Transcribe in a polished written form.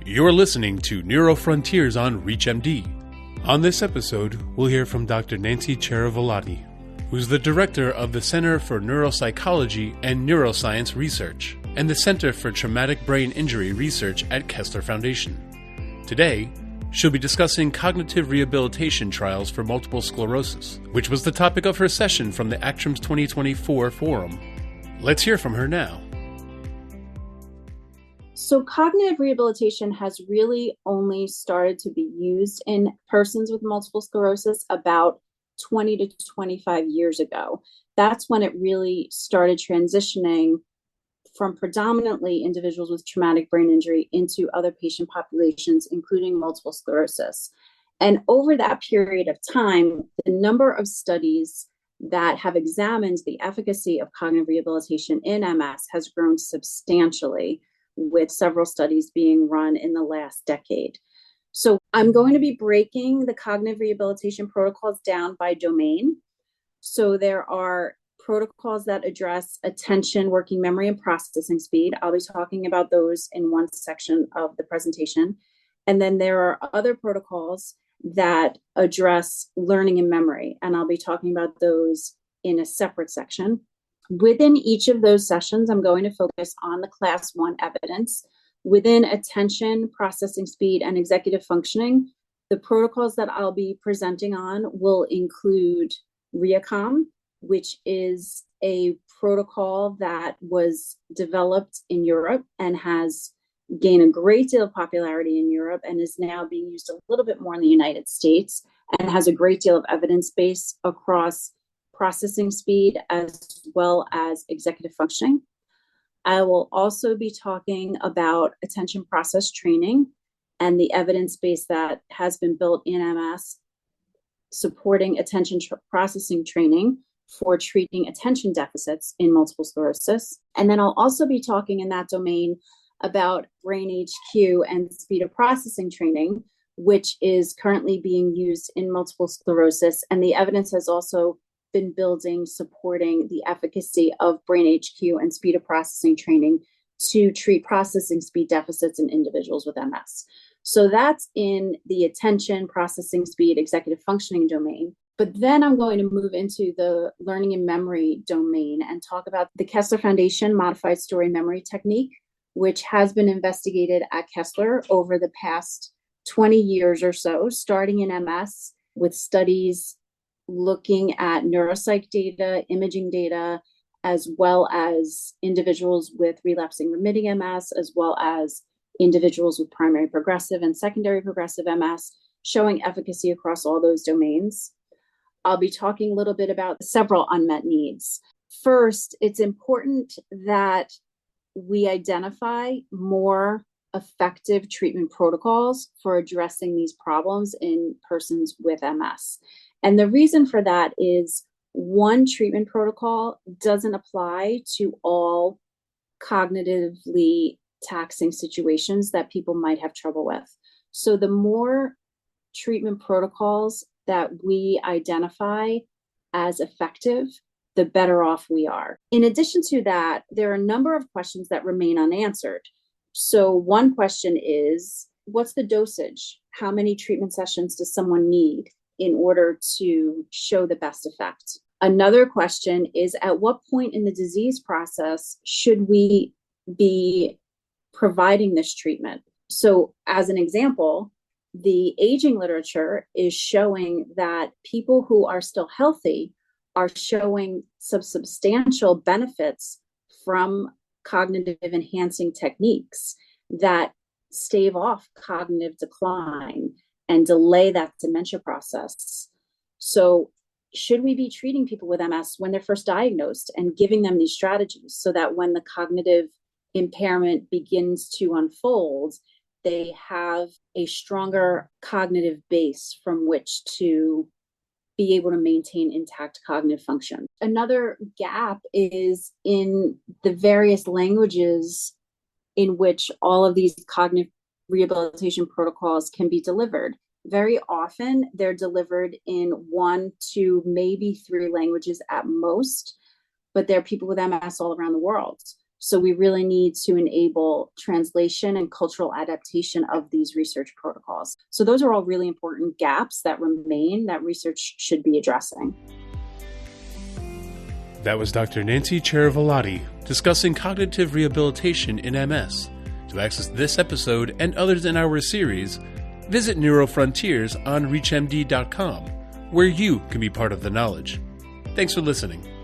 You're listening to Neuro Frontiers on ReachMD. On this episode, we'll hear from Dr. Nancy Chiaravalloti, who's the director of the Center for Neuropsychology and Neuroscience Research and the Center for Traumatic Brain Injury Research at Kessler Foundation. Today, she'll be discussing cognitive rehabilitation trials for multiple sclerosis, which was the topic of her session from the ACTRIMS 2024 forum. Let's hear from her now. So cognitive rehabilitation has really only started to be used in persons with multiple sclerosis about 20 to 25 years ago. That's when it really started transitioning from predominantly individuals with traumatic brain injury into other patient populations, including multiple sclerosis. And over that period of time, the number of studies that have examined the efficacy of cognitive rehabilitation in MS has grown substantially, with several studies being run in the last decade. So I'm going to be breaking the cognitive rehabilitation protocols down by domain. So there are protocols that address attention, working memory, and processing speed. I'll be talking about those in one section of the presentation. And then there are other protocols that address learning and memory, and I'll be talking about those in a separate section. Within each of those sessions, I'm going to focus on the class 1 evidence. Within attention, processing speed, and executive functioning, the protocols that I'll be presenting on will include REACOM, which is a protocol that was developed in Europe and has gained a great deal of popularity in Europe and is now being used a little bit more in the United States and has a great deal of evidence base across processing speed as well as executive functioning. I will also be talking about attention process training and the evidence base that has been built in MS supporting attention processing training for treating attention deficits in multiple sclerosis. And then I'll also be talking in that domain about brain HQ and speed of processing training, which is currently being used in multiple sclerosis. And the evidence has also been building supporting the efficacy of brain HQ and speed of processing training to treat processing speed deficits in individuals with MS. So that's in the attention, processing speed, executive functioning domain. But then I'm going to move into the learning and memory domain and talk about the Kessler Foundation modified story memory technique, which has been investigated at Kessler over the past 20 years or so, starting in MS with studies looking at neuropsych data, imaging data, as well as individuals with relapsing remitting MS, as well as individuals with primary progressive and secondary progressive MS, showing efficacy across all those domains. I'll be talking a little bit about several unmet needs. First, it's important that we identify more effective treatment protocols for addressing these problems in persons with MS. And the reason for that is one treatment protocol doesn't apply to all cognitively taxing situations that people might have trouble with. So the more treatment protocols that we identify as effective, the better off we are. In addition to that, there are a number of questions that remain unanswered. So one question is, what's the dosage? How many treatment sessions does someone need in order to show the best effect? Another question is, at what point in the disease process should we be providing this treatment? So as an example, the aging literature is showing that people who are still healthy are showing some substantial benefits from cognitive enhancing techniques that stave off cognitive decline and delay that dementia process. So should we be treating people with MS when they're first diagnosed and giving them these strategies so that when the cognitive impairment begins to unfold, they have a stronger cognitive base from which to be able to maintain intact cognitive function? Another gap is in the various languages in which all of these cognitive rehabilitation protocols can be delivered. Very often, they're delivered in 1, 2, maybe 3 languages at most, but there are people with MS all around the world. So we really need to enable translation and cultural adaptation of these research protocols. So those are all really important gaps that remain that research should be addressing. That was Dr. Nancy Chiaravalloti discussing cognitive rehabilitation in MS. To access this episode and others in our series, visit Neurofrontiers on ReachMD.com, where you can be part of the knowledge. Thanks for listening.